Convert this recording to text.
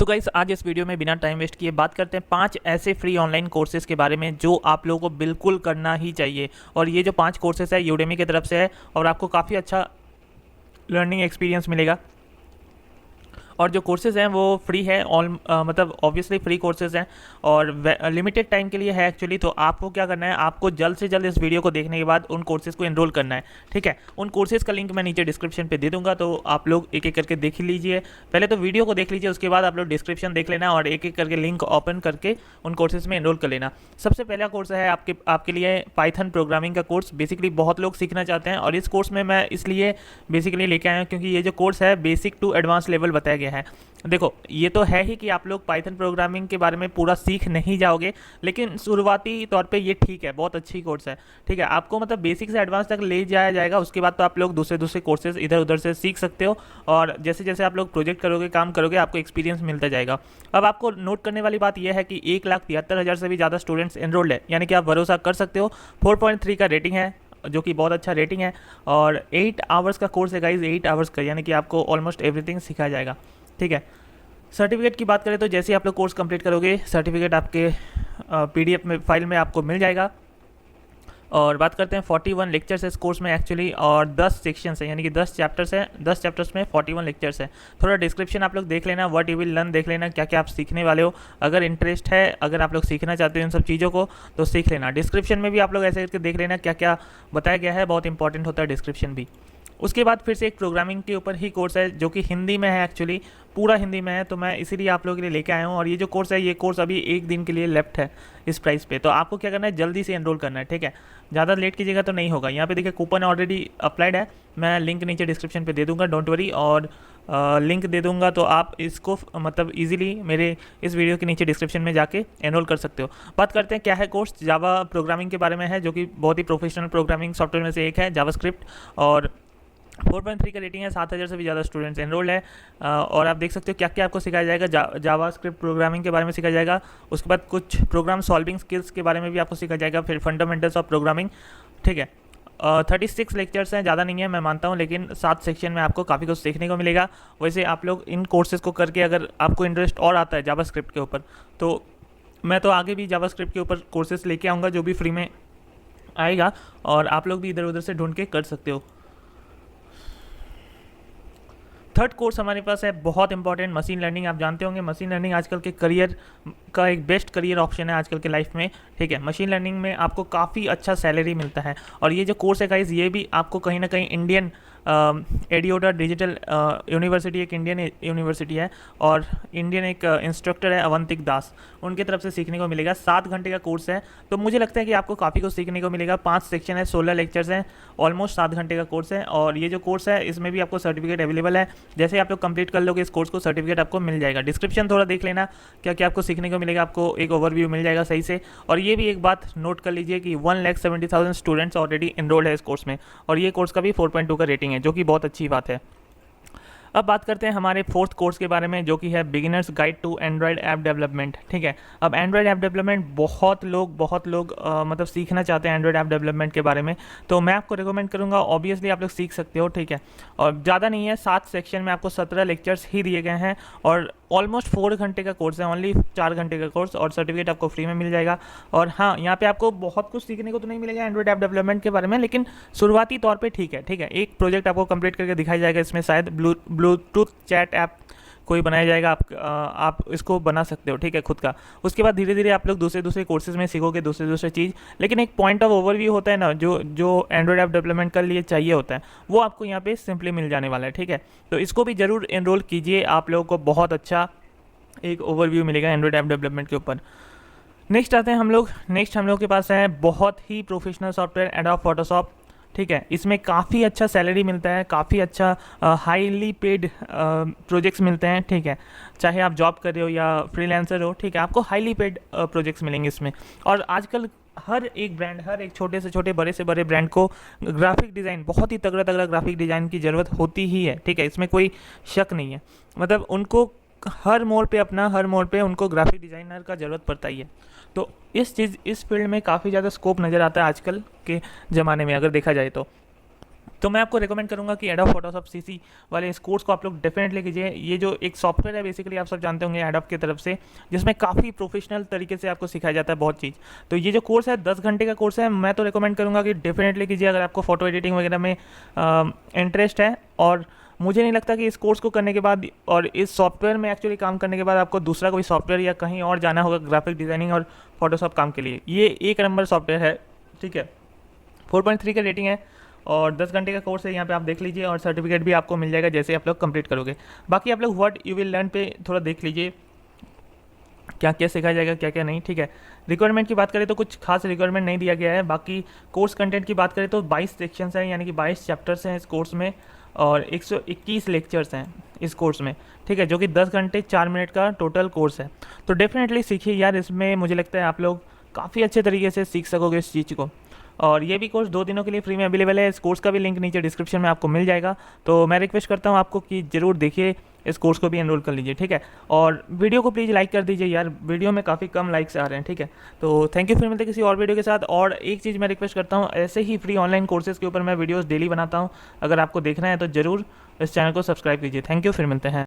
तो गाइस आज इस वीडियो में बिना टाइम वेस्ट किए बात करते हैं 5 ऐसे फ्री ऑनलाइन कोर्सेज़ के बारे में जो आप लोगों को बिल्कुल करना ही चाहिए। और ये जो 5 कोर्सेज़ है यूडेमी की तरफ से है और आपको काफ़ी अच्छा लर्निंग एक्सपीरियंस मिलेगा। और जो कोर्सेज़ हैं वो फ्री है मतलब ऑब्वियसली फ्री कोर्सेज़ हैं और लिमिटेड टाइम के लिए है एक्चुअली। तो आपको क्या करना है, आपको जल्द से जल्द इस वीडियो को देखने के बाद उन कोर्सेज़ को एनरोल करना है, ठीक है। उन कोर्सेज़ का लिंक मैं नीचे डिस्क्रिप्शन पे दे दूंगा, तो आप लोग एक एक करके देख लीजिए। पहले तो वीडियो को देख लीजिए, उसके बाद आप लोग डिस्क्रिप्शन देख लेना और एक एक करके लिंक ओपन करके उन कोर्सेज़ में एनरोल कर लेना। सबसे पहला कोर्स है आपके लिए पाइथन प्रोग्रामिंग का कोर्स। बेसिकली बहुत लोग सीखना चाहते हैं और इस कोर्स में मैं इसलिए बेसिकली लेके आया हूँ क्योंकि ये जो कोर्स है बेसिक टू एडवांस लेवल बताया गया है। देखो ये तो है ही कि आप लोग पाइथन प्रोग्रामिंग के बारे में पूरा सीख नहीं जाओगे, लेकिन शुरुआती तौर पे ये ठीक है, बहुत अच्छी कोर्स है, ठीक है। आपको मतलब बेसिक से एडवांस तक ले जाया जाएगा। उसके बाद तो आप लोग दूसरे कोर्सेज इधर उधर से सीख सकते हो और जैसे जैसे आप लोग प्रोजेक्ट करोगे, काम करोगे, आपको एक्सपीरियंस मिलता जाएगा। अब आपको नोट करने वाली बात यह है कि 1,73,000 से भी ज़्यादा स्टूडेंट्स एनरोल्ड है, यानी कि आप भरोसा कर सकते हो। 4.3 का रेटिंग है जो कि बहुत अच्छा रेटिंग है और 8 आवर्स का कोर्स है गाइज, 8 आवर्स का, यानी कि आपको ऑलमोस्ट एवरीथिंग सिखाया जाएगा, ठीक है। सर्टिफिकेट की बात करें तो जैसे आप लोग कोर्स कंप्लीट करोगे सर्टिफिकेट आपके PDF में फाइल में आपको मिल जाएगा। और बात करते हैं 41 लेक्चर्स है इस कोर्स में एक्चुअली और 10 सेक्शंस हैं, यानी कि 10 चैप्टर्स हैं। 10 चैप्टर्स में 41 लेक्चर्स हैं। थोड़ा डिस्क्रिप्शन आप लोग देख लेना, व्हाट यू विल लर्न देख लेना, क्या क्या आप सीखने वाले हो। अगर इंटरेस्ट है, अगर आप लोग सीखना चाहते हो इन सब चीज़ों को तो सीख लेना। डिस्क्रिप्शन में भी आप लोग ऐसे करके देख लेना क्या क्या बताया गया है, बहुत इंपॉर्टेंट होता है डिस्क्रिप्शन भी। उसके बाद फिर से एक प्रोग्रामिंग के ऊपर ही कोर्स है जो कि हिंदी में है, एक्चुअली पूरा हिंदी में है, तो मैं इसीलिए आप लोगों के लिए लेके आया हूँ। और ये जो कोर्स है, ये कोर्स अभी 1 दिन के लिए लेफ्ट है इस प्राइस पे, तो आपको क्या करना है, जल्दी से एनरोल करना है, ठीक है। ज़्यादा लेट कीजिएगा तो नहीं होगा। यहाँ पे देखिए कूपन ऑलरेडी अप्लाइड है, मैं लिंक नीचे डिस्क्रिप्शन पे दे दूँगा, डोंट वरी। और लिंक दे दूंगा तो आप इसको मतलब इजीली मेरे इस वीडियो के नीचे डिस्क्रिप्शन में जाके एनरोल कर सकते हो। बात करते हैं क्या है कोर्स। जावा प्रोग्रामिंग के बारे में है जो कि बहुत ही प्रोफेशनल प्रोग्रामिंग सॉफ्टवेयर में से एक है, जावास्क्रिप्ट। और 4.3 का रेटिंग है, 7,000 से भी ज़्यादा स्टूडेंट्स एनरोल्ड है। और आप देख सकते हो क्या क्या आपको सिखाया जाएगा। जावास्क्रिप्ट प्रोग्रामिंग के बारे में सिखाया जाएगा। उसके बाद कुछ प्रोग्राम सॉल्विंग स्किल्स के बारे में भी आपको सिखाया जाएगा, फिर फंडामेंटल्स ऑफ प्रोग्रामिंग, ठीक है। 36 लेक्चर्स हैं, ज़्यादा नहीं है मैं मानता हूँ, लेकिन 7 सेक्शन में आपको काफ़ी कुछ सीखने को मिलेगा। वैसे आप लोग इन कोर्सेज़ को करके अगर आपको इंटरेस्ट और आता है जावास्क्रिप्ट के ऊपर, तो मैं तो आगे भी जावास्क्रिप्ट के ऊपर कोर्सेज़ लेके आऊँगा जो भी फ्री में आएगा, और आप लोग भी इधर उधर से ढूंढ के कर सकते हो। थर्ड कोर्स हमारे पास है बहुत इंपॉर्टेंट, मशीन लर्निंग। आप जानते होंगे मशीन लर्निंग आजकल के करियर का एक बेस्ट करियर ऑप्शन है आजकल के लाइफ में, ठीक है। मशीन लर्निंग में आपको काफ़ी अच्छा सैलरी मिलता है। और ये जो कोर्स है गाइस, ये भी आपको कहीं ना कहीं इंडियन एडियोडा डिजिटल यूनिवर्सिटी, एक इंडियन यूनिवर्सिटी है और इंडियन एक इंस्ट्रक्टर है अवंतिक दास, उनकी तरफ से सीखने को मिलेगा। 7 घंटे का कोर्स है, तो मुझे लगता है कि आपको काफ़ी कुछ सीखने को मिलेगा। 5 सेक्शन है, 16 लेक्चर्स हैं, ऑलमोस्ट 7 घंटे का कोर्स है। और ये जो कोर्स है इसमें भी आपको सर्टिफिकेट अवेलेबल है। जैसे आप लोग कंप्लीट कर लोगे इस कोर्स को, सर्टिफिकेट आपको मिल जाएगा। डिस्क्रिप्शन थोड़ा देख लेना क्या क्या आपको सीखने को मिलेगा, आपको एक ओवरव्यू मिल जाएगा सही से। और ये भी एक बात नोट कर लीजिए कि 1,70,000 स्टूडेंट्स ऑलरेडी एनरोल्ड है इस कोर्स में, और ये कोर्स का भी 4.2 का रेटिंग है, जो कि बहुत अच्छी बात है। अब बात करते हैं हमारे 4th कोर्स के बारे में जो कि है beginners guide to Android app development, ठीक है। अब एंड्रॉयड ऐप डेवलपमेंट बहुत लोग मतलब सीखना चाहते हैं एंड्रॉयड ऐप डेवलपमेंट के बारे में, तो मैं आपको रिकमेंड करूंगा। ऑब्वियसली आप लोग सीख सकते हो, ठीक है। और ज़्यादा नहीं है, 7 सेक्शन में आपको 17 लेक्चर्स ही दिए गए हैं और ऑलमोस्ट 4 घंटे का कोर्स है, ओनली 4 घंटे का कोर्स, और सर्टिफिकेट आपको फ्री में मिल जाएगा। और हाँ, यहाँ पे आपको बहुत कुछ सीखने को तो नहीं मिलेगा एंड्रॉयड ऐप डेवलपमेंट के बारे में, लेकिन शुरुआती तौर पे ठीक है, ठीक है। एक प्रोजेक्ट आपको कंप्लीट करके दिखाया जाएगा, इसमें शायद ब्लूटूथ चैट ऐप कोई बनाया जाएगा, आप इसको बना सकते हो, ठीक है, खुद का। उसके बाद धीरे धीरे आप लोग दूसरे कोर्सेज में सीखोगे दूसरे चीज़, लेकिन एक पॉइंट ऑफ ओवरव्यू होता है ना, जो एंड्रॉयड ऐप डेवलपमेंट के लिए चाहिए होता है, वो आपको यहाँ पे सिंपली मिल जाने वाला है, ठीक है। तो इसको भी ज़रूर एनरोल कीजिए, आप लोगों को बहुत अच्छा एक ओवरव्यू मिलेगा एंड्रॉयड ऐप डेवलपमेंट के ऊपर। नेक्स्ट आते हैं हम लोग के पास है बहुत ही प्रोफेशनल सॉफ्टवेयर एडोब फोटोशॉप, ठीक है। इसमें काफ़ी अच्छा सैलरी मिलता है, काफ़ी अच्छा हाईली पेड प्रोजेक्ट्स मिलते हैं, ठीक है। चाहे आप जॉब कर रहे हो या फ्रीलांसर हो, ठीक है, आपको हाईली पेड प्रोजेक्ट्स मिलेंगे इसमें। और आजकल हर एक ब्रांड, हर एक छोटे से छोटे बड़े से बड़े ब्रांड को ग्राफिक डिज़ाइन, बहुत ही तगड़ा ग्राफिक डिज़ाइन की ज़रूरत होती ही है, ठीक है। इसमें कोई शक नहीं है, मतलब उनको हर मोड़ पे उनको ग्राफिक डिज़ाइनर का ज़रूरत पड़ता ही है। तो इस फील्ड में काफ़ी ज़्यादा स्कोप नज़र आता है आजकल के ज़माने में, अगर देखा जाए तो। तो मैं आपको रिकमेंड करूंगा कि एडोब फोटोशॉप सीसी वाले इस कोर्स को आप लोग डेफिनेटली कीजिए। ये जो एक सॉफ्टवेयर है बेसिकली आप सब जानते होंगे एडोब की तरफ से, जिसमें काफ़ी प्रोफेशनल तरीके से आपको सिखाया जाता है बहुत चीज़। तो ये जो कोर्स है 10 घंटे का कोर्स है, मैं तो रिकमेंड करूँगा कि डेफिनेटली कीजिए अगर आपको फोटो एडिटिंग वगैरह में इंटरेस्ट है। और मुझे नहीं लगता कि इस कोर्स को करने के बाद और इस सॉफ्टवेयर में एक्चुअली काम करने के बाद आपको दूसरा कोई सॉफ्टवेयर या कहीं और जाना होगा ग्राफिक डिज़ाइनिंग और फोटोशॉप काम के लिए। ये एक नंबर सॉफ्टवेयर है, ठीक है। 4.3 का रेटिंग है और 10 घंटे का कोर्स है, यहाँ पे आप देख लीजिए और सर्टिफिकेट भी आपको मिल जाएगा जैसे आप लोग कंप्लीट करोगे। बाकी आप लोग व्हाट यू विल लर्न पे थोड़ा देख लीजिए क्या क्या सिखाया जाएगा क्या क्या नहीं, ठीक है। रिक्वायरमेंट की बात करें तो कुछ खास रिक्वायरमेंट नहीं दिया गया है। बाकी कोर्स कंटेंट की बात करें तो 22 सेक्शंस हैं, यानी कि 22 चैप्टर्स हैं इस कोर्स में और 121 लेक्चर्स हैं इस कोर्स में, ठीक है, जो कि 10 घंटे 4 मिनट का टोटल कोर्स है। तो डेफिनेटली सीखिए यार, इसमें मुझे लगता है आप लोग काफ़ी अच्छे तरीके से सीख सकोगे इस चीज़ को। और ये भी कोर्स 2 दिनों के लिए फ्री में अवेलेबल है। इस कोर्स का भी लिंक नीचे डिस्क्रिप्शन में आपको मिल जाएगा। तो मैं रिक्वेस्ट करता हूँ आपको कि ज़रूर देखिए, इस कोर्स को भी एनरोल कर लीजिए, ठीक है। और वीडियो को प्लीज़ लाइक कर दीजिए यार, वीडियो में काफ़ी कम लाइक्स आ रहे हैं, ठीक है। तो थैंक यू, फिर मिलते हैं किसी और वीडियो के साथ। और एक चीज़ मैं रिक्वेस्ट करता हूँ, ऐसे ही फ्री ऑनलाइन कोर्सेज़ के ऊपर मैं वीडियोज़ डेली बनाता हूँ, अगर आपको देखना है तो ज़रूर इस चैनल को सब्सक्राइब कीजिए। थैंक यू, फिर मिलते हैं।